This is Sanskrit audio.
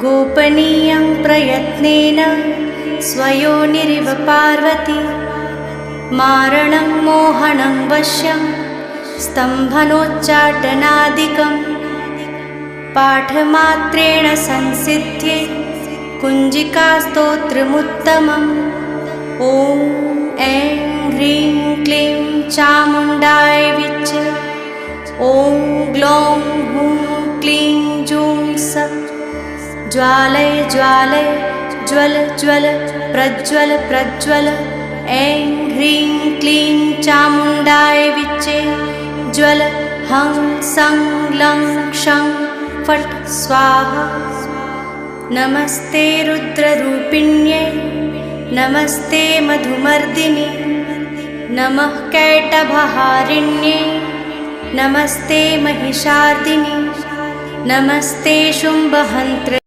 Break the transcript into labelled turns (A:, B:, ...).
A: गोपनीयं प्रयत्नेन स्वयोनिरिव पार्वती मारणं मोहनं वश्यं स्तम्भनोच्चाटनादिकं पाठमात्रेण संसिध्ये कुञ्जिकास्तोत्रमुत्तमम्। ॐ ऐं ह्रीं क्लीं चामुण्डाय विच्च। ॐ ग्लौं हूं क्लीं जूं सः। ज्वालय ज्वालय ज्वल ज्वल प्रज्वल प्रज्वल। ऐं ह्रीं क्लीं चामुण्डाय विच्चे ज्वल हं सं लं क्षं फट् स्वाहा। नमस्ते रुद्ररूपिण्यै नमस्ते मधुमर्दिनि नमः कैटभहारिण्ये नमस्ते महिषार्दिनि नमस्ते शुम्भहन्त्रे